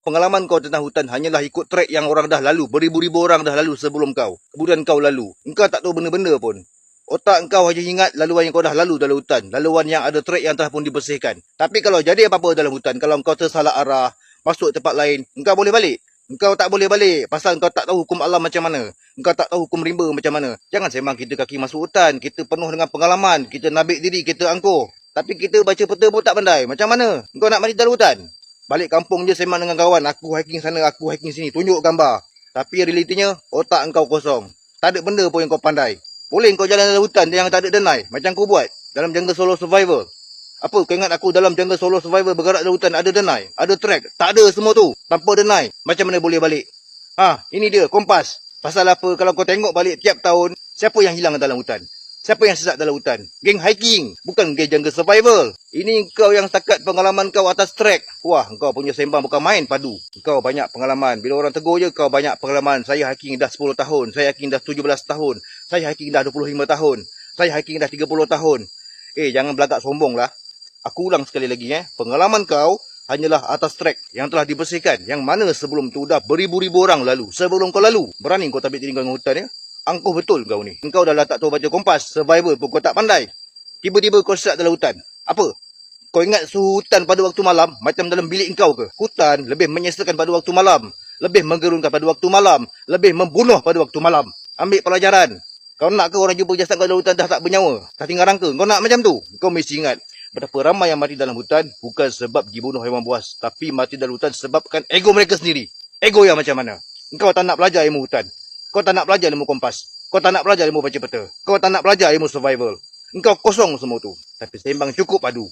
pengalaman kau tentang hutan hanyalah ikut trek yang orang dah lalu. Beribu-ribu orang dah lalu sebelum kau. Kemudian kau lalu. Engkau tak tahu benda-benda pun. Otak engkau hanya ingat laluan yang kau dah lalu dalam hutan. Laluan yang ada trek yang telah pun dibersihkan. Tapi kalau jadi apa-apa dalam hutan, kalau engkau tersalah arah, masuk tempat lain, engkau boleh balik. Engkau tak boleh balik pasal engkau tak tahu hukum alam macam mana. Engkau tak tahu hukum rimba macam mana. Jangan sembang kita kaki masuk hutan. Kita penuh dengan pengalaman. Kita nabik diri, kita angkuh. Tapi kita baca peta pun tak pandai. Macam mana? Engkau nak mati dalam hutan? Balik kampung je sembang dengan kawan. Aku hiking sana, aku hiking sini. Tunjuk gambar. Tapi realitinya, otak engkau kosong. Tak ada benda pun yang kau pandai. Boleh kau jalan dalam hutan yang tak ada denai. Macam aku buat. Dalam jungle solo survival. Apa kau ingat aku dalam jungle solo survival bergerak dalam hutan ada denai? Ada track? Tak ada semua tu. Tanpa denai. Macam mana boleh balik? Ini dia, kompas. Pasal apa kalau kau tengok balik tiap tahun, siapa yang hilang dalam hutan? Siapa yang sesat dalam hutan? Geng hiking. Bukan geng jungle survival. Ini kau yang setakat pengalaman kau atas trek. Wah, kau punya sembang bukan main padu. Kau banyak pengalaman. Bila orang tegur je, kau banyak pengalaman. Saya hiking dah 10 tahun. Saya hiking dah 17 tahun. Saya hiking dah 25 tahun. Saya hiking dah 30 tahun. Jangan belagak sombong lah. Aku ulang sekali lagi. Pengalaman kau hanyalah atas trek yang telah dibersihkan. Yang mana sebelum tu dah beribu-ribu orang lalu. Sebelum kau lalu, berani kau tabik diri kau dengan hutan Angkuh betul kau ni. Engkau dah tak tahu baca kompas. Survival pun kau tak pandai. Tiba-tiba kau sesat dalam hutan. Apa? Kau ingat suhu hutan pada waktu malam macam dalam bilik engkau ke? Hutan lebih menyesakan pada waktu malam. Lebih menggerunkan pada waktu malam. Lebih membunuh pada waktu malam. Ambil pelajaran. Kau nak ke orang jumpa jasad kau dalam hutan dah tak bernyawa? Tak tinggal rangka. Kau nak macam tu? Kau mesti ingat. Betapa ramai yang mati dalam hutan bukan sebab dibunuh haiwan buas. Tapi mati dalam hutan sebabkan ego mereka sendiri. Ego yang macam mana? Engkau tak nak belajar ilmu hutan. Kau tak nak belajar ilmu kompas. Kau tak nak belajar ilmu baca peta. Kau tak nak belajar ilmu survival. Engkau kosong semua tu. Tapi sembang cukup padu.